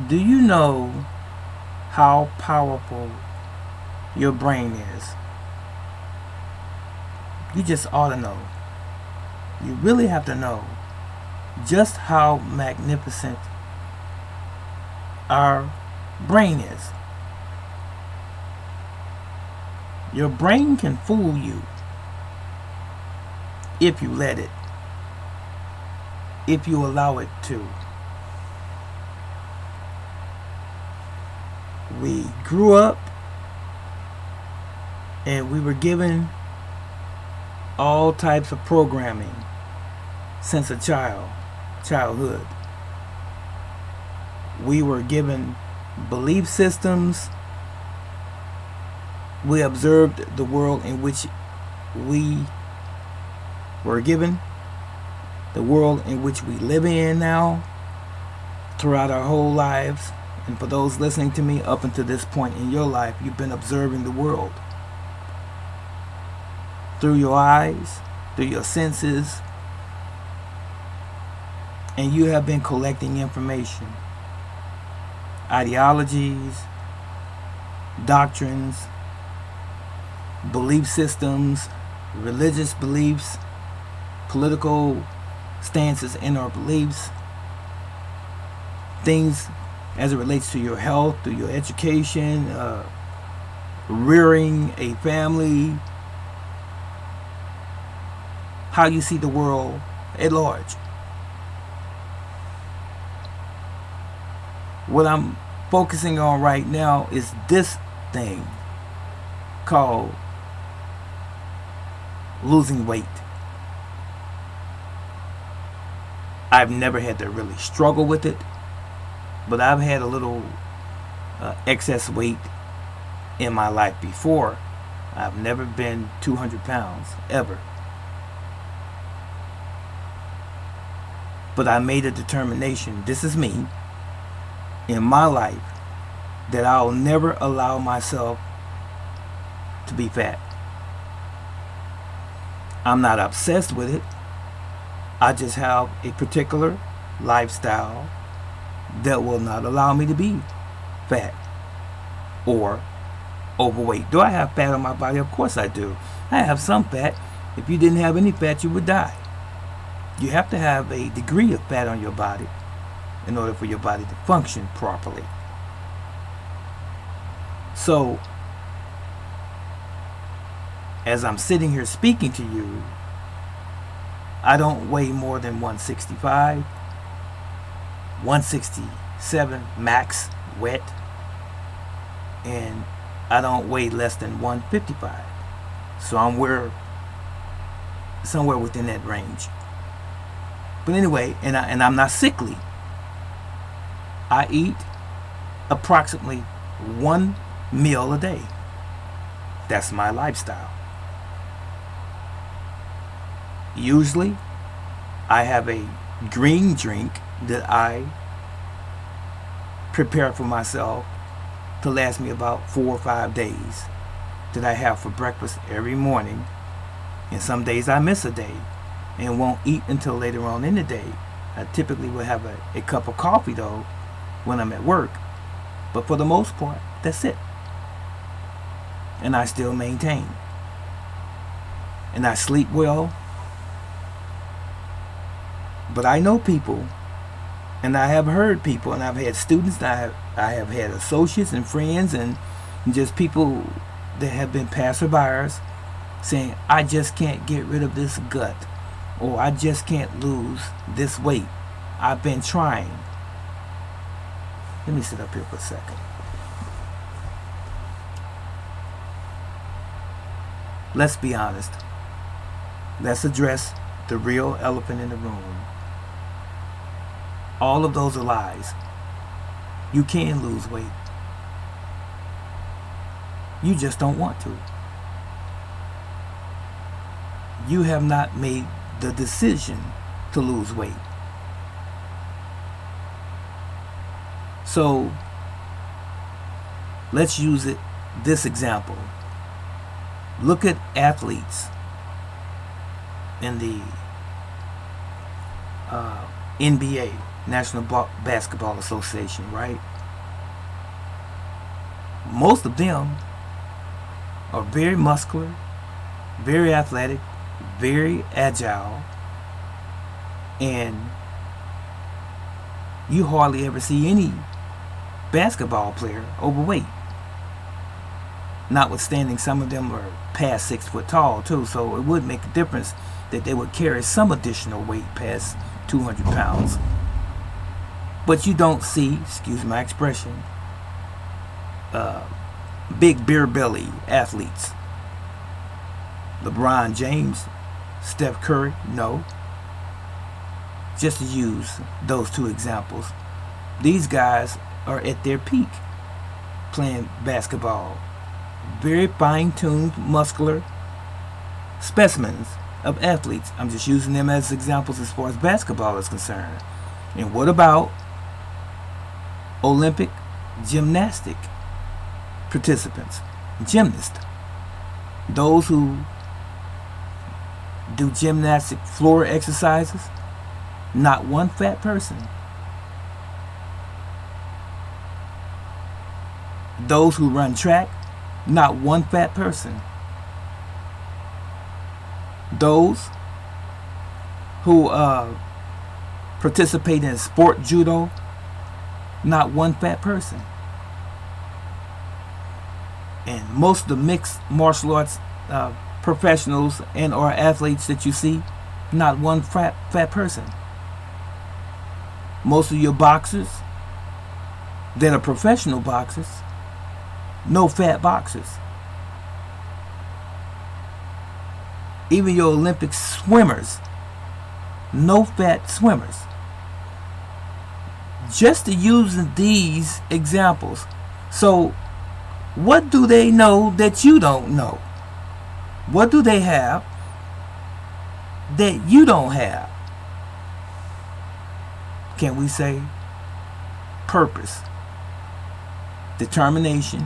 Do you know how powerful your brain is? You just ought to know. You really have to know just how magnificent our brain is. Your brain can fool you if you let it, if you allow it to. We grew up and we were given all types of programming since childhood. We were given belief systems. We observed the world in which we were given, the world in which we live in now, throughout our whole lives. And for those listening to me, up until this point in your life, you've been observing the world through your eyes, through your senses, and you have been collecting information, ideologies, doctrines, belief systems, religious beliefs, political stances in our beliefs, things as it relates to your health, to your education, rearing a family, how you see the world at large. What I'm focusing on right now is this thing called losing weight. I've never had to really struggle with it, but I've had a little excess weight in my life before. I've never been 200 pounds, ever. But I made a determination, this is me, in my life, that I'll never allow myself to be fat. I'm not obsessed with it. I just have a particular lifestyle that will not allow me to be fat or overweight. Do I have fat on my body? Of course I do. I have some fat. If you didn't have any fat, you would die. You have to have a degree of fat on your body in order for your body to function properly. So, as I'm sitting here speaking to you, I don't weigh more than 165, 167 max wet, and I don't weigh less than 155. So I'm somewhere within that range. But anyway, and I'm not sickly. I eat approximately 1 meal a day. That's my lifestyle. Usually, I have a green drink that I prepare for myself to last me about 4 or 5 days, that I have for breakfast every morning. And some days I miss a day and won't eat until later on in the day. I typically will have a cup of coffee though when I'm at work, but for the most part, that's it. And I still maintain. And I sleep well. But I know people, and I have heard people, and I've had students, and I have had associates and friends, and just people that have been passerbyers saying, I just can't get rid of this gut, or I just can't lose this weight. I've been trying. Let me sit up here for a second. Let's be honest. Let's address the real elephant in the room. All of those are lies. You can lose weight. You just don't want to. You have not made the decision to lose weight. So let's use this example. Look at athletes in the NBA, National Basketball Association, right? most of them are very muscular, very athletic, very agile, and you hardly ever see any basketball player overweight. Notwithstanding, some of them are past 6 foot tall too, so it would make a difference that they would carry some additional weight past 200 pounds. But you don't see, excuse my expression, big beer belly athletes. LeBron James, Steph Curry, no. Just to use those two examples, these guys are at their peak playing basketball. Very fine-tuned, muscular specimens of athletes. I'm just using them as examples as far as basketball is concerned. And what about Olympic gymnastic participants, gymnasts, those who do gymnastic floor exercises? Not one fat person. Those who run track, not one fat person. Those who participate in sport judo, not one fat person. And most of the mixed martial arts professionals and or athletes that you see, not one fat person. Most of your boxers that are professional boxers, no fat boxers. Even your Olympic swimmers, no fat swimmers. Just to use these examples. So what do they know that you don't know? What do they have that you don't have? Can we say purpose, determination,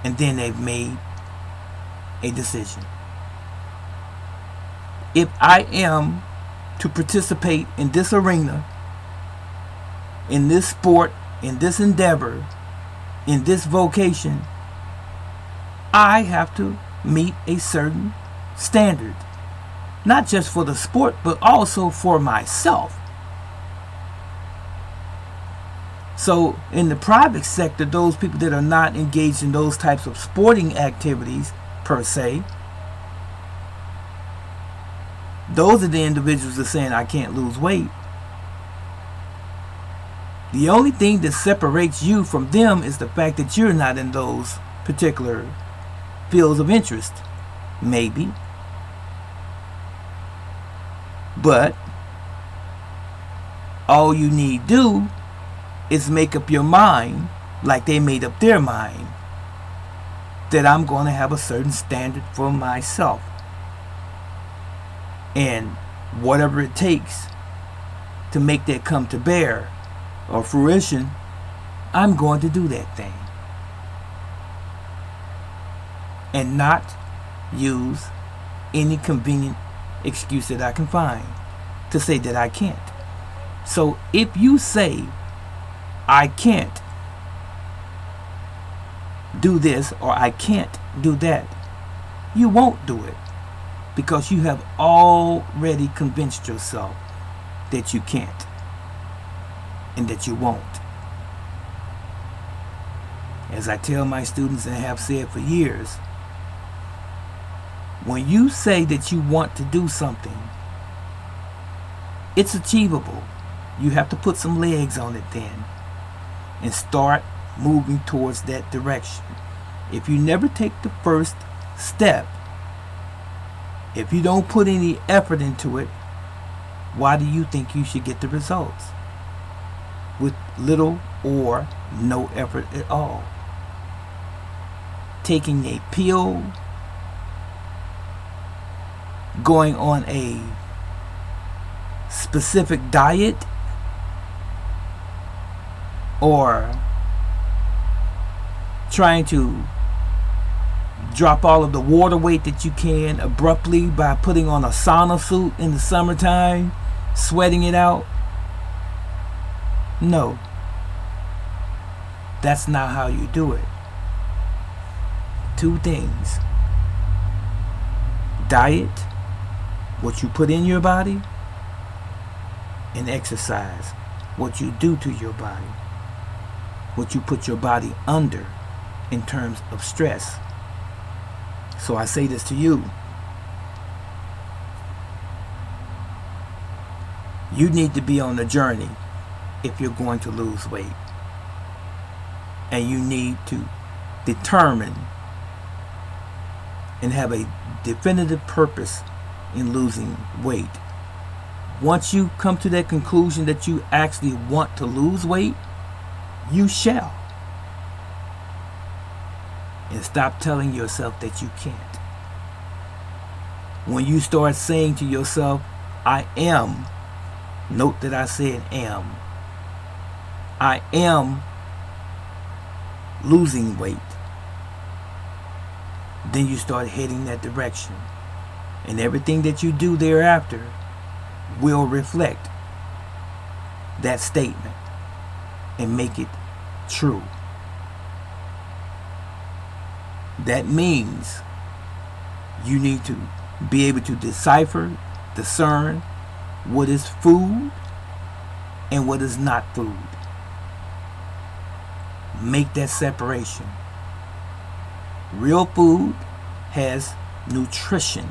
and then they've made a decision? If I am to participate in this arena, in this sport, in this endeavor, in this vocation, I have to meet a certain standard. Not just for the sport, but also for myself. So in the private sector, those people that are not engaged in those types of sporting activities per se, those are the individuals that are saying I can't lose weight. The only thing that separates you from them is the fact that you're not in those particular fields of interest. Maybe. But all you need do is make up your mind, like they made up their mind, that I'm going to have a certain standard for myself. And whatever it takes to make that come to bear or fruition, I'm going to do that thing. And not use any convenient excuse that I can find to say that I can't. So if you say I can't do this or I can't do that, you won't do it, because you have already convinced yourself that you can't and that you won't. As I tell my students and have said for years, when you say that you want to do something, it's achievable. You have to put some legs on it then and start moving towards that direction. If you never take the first step, if you don't put any effort into it, why do you think you should get the results? With little or no effort at all. Taking a pill, going on a specific diet, or trying to drop all of the water weight that you can abruptly by putting on a sauna suit in the summertime, sweating it out. No, that's not how you do it. two things: diet, what you put in your body, and exercise, what you do to your body, what you put your body under in terms of stress. So I say this to you: you need to be on a journey if you're going to lose weight, and you need to determine and have a definitive purpose in losing weight. Once you come to that conclusion that you actually want to lose weight, you shall. And stop telling yourself that you can't. When you start saying to yourself, I am, note that I said am, I am losing weight, then you start heading that direction. And everything that you do thereafter will reflect that statement and make it true. That means you need to be able to decipher, discern what is food and what is not food. Make that separation. Real food has nutrition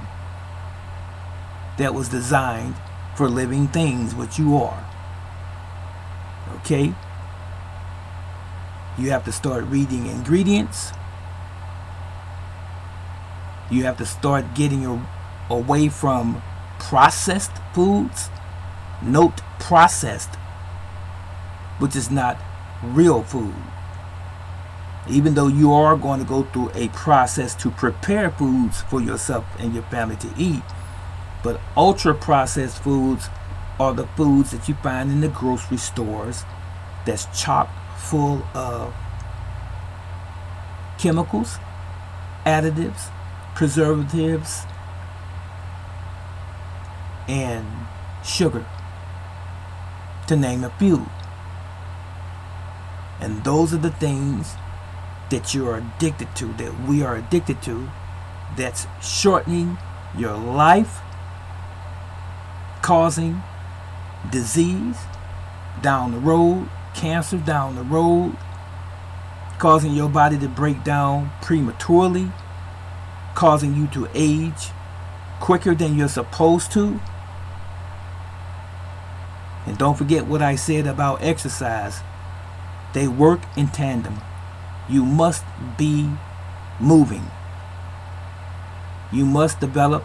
that was designed for living things, which you are. Okay? You have to start reading ingredients. You have to start getting away from processed foods. Note processed, which is not real food. Even though you are going to go through a process to prepare foods for yourself and your family to eat, but ultra processed foods are the foods that you find in the grocery stores that's chock full of chemicals, additives, preservatives, and sugar, to name a few. And those are the things that you are addicted to, that we are addicted to, that's shortening your life, causing disease down the road, cancer down the road, causing your body to break down prematurely, causing you to age quicker than you're supposed to. And don't forget what I said about exercise. They work in tandem. You must be moving. You must develop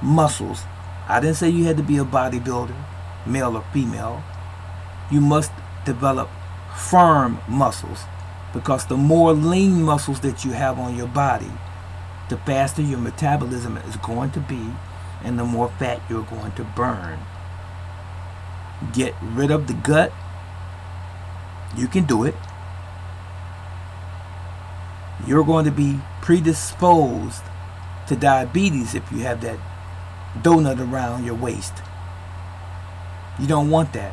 muscles. I didn't say you had to be a bodybuilder, male or female. You must develop firm muscles, because the more lean muscles that you have on your body, the faster your metabolism is going to be and the more fat you're going to burn. Get rid of the gut. You can do it. You're going to be predisposed to diabetes if you have that donut around your waist. You don't want that.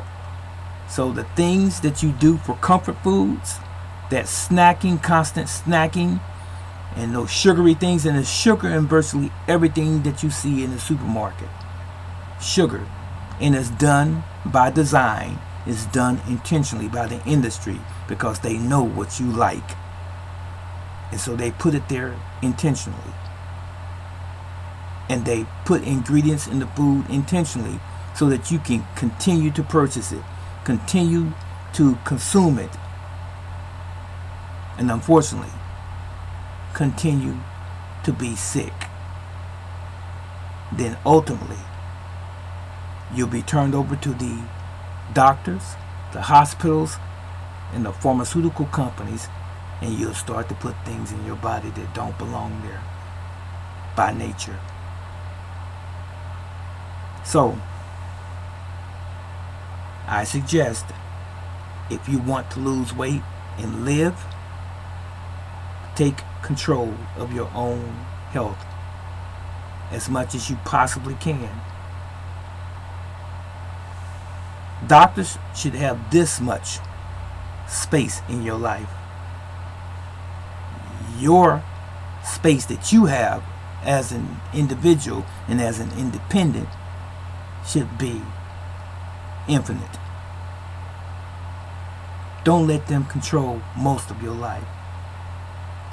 So the things that you do for comfort foods, that snacking, constant snacking, and those sugary things, and the sugar in virtually everything that you see in the supermarket. Sugar. And it's done by design. It's done intentionally by the industry, because they know what you like. And so they put it there intentionally. And they put ingredients in the food intentionally so that you can continue to purchase it, continue to consume it, and unfortunately, continue to be sick. Then ultimately, you'll be turned over to the doctors, the hospitals, and the pharmaceutical companies, and you'll start to put things in your body that don't belong there by nature. So, I suggest, if you want to lose weight and live, take control of your own health as much as you possibly can. Doctors should have this much space in your life. your space that you have as an individual and as an independent should be infinite. Don't let them control most of your life.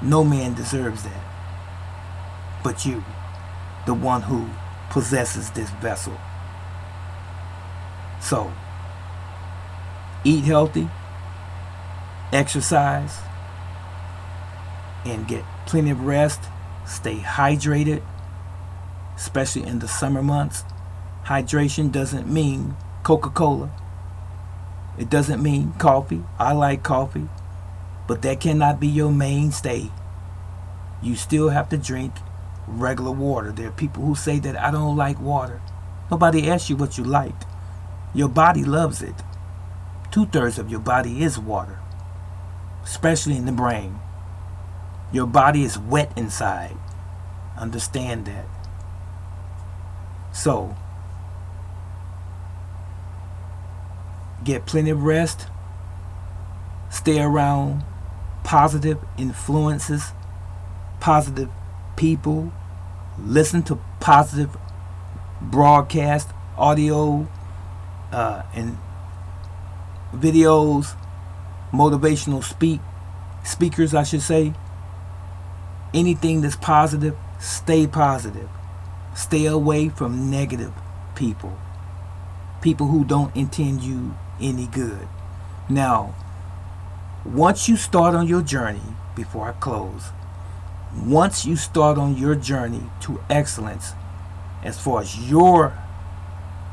No man deserves that but you, the one who possesses this vessel. So, eat healthy, exercise, and get plenty of rest. Stay hydrated, especially in the summer months. Hydration doesn't mean Coca-Cola. It doesn't mean coffee. I like coffee, but that cannot be your mainstay. You still have to drink regular water. There are people who say that I don't like water. Nobody asked you what you liked. Your body loves it. 2/3 of your body is water, especially in the brain. Your body is wet inside. Understand that. So, get plenty of rest. Stay around positive influences, positive people. Listen to positive broadcast, audio, and videos, motivational speakers, I should say. Anything that's positive, stay positive. Stay away from negative people. People who don't intend you any good. Now, once you start on your journey, before I close, once you start on your journey to excellence, as far as your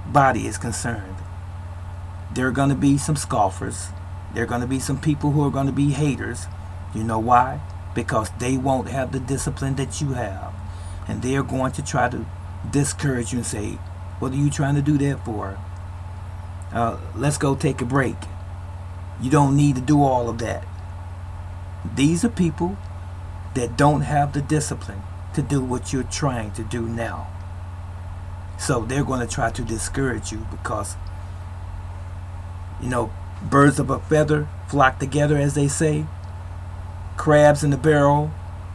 body is concerned, there are going to be some scoffers. There are going to be some people who are going to be haters. You know why? Because they won't have the discipline that you have. And they are going to try to discourage you and say, what are you trying to do that for? Let's go take a break. You don't need to do all of that. These are people that don't have the discipline to do what you're trying to do now. So they're going to try to discourage you because, birds of a feather flock together, as they say. Crabs in the barrel.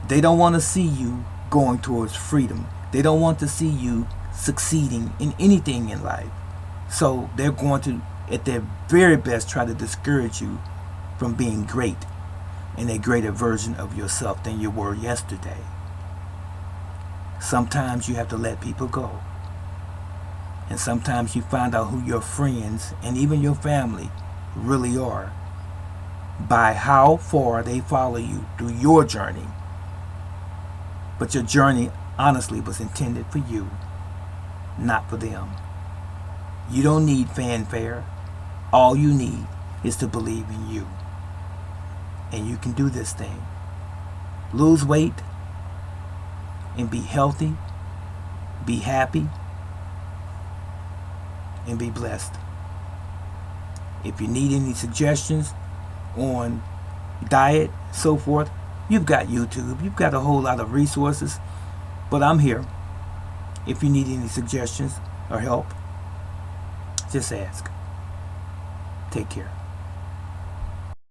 They don't want to see you going towards freedom. They don't want to see you succeeding in anything in life. So they're going to, at their very best, try to discourage you from being great and a greater version of yourself than you were yesterday. Sometimes you have to let people go. And sometimes you find out who your friends and even your family really are by how far they follow you through your journey. But your journey honestly was intended for you, not for them. You don't need fanfare. All you need is to believe in you. And you can do this thing. Lose weight and be healthy, be happy, and be blessed. If you need any suggestions on diet, so forth, you've got YouTube. You've got a whole lot of resources. But I'm here. If you need any suggestions or help, just ask. Take care.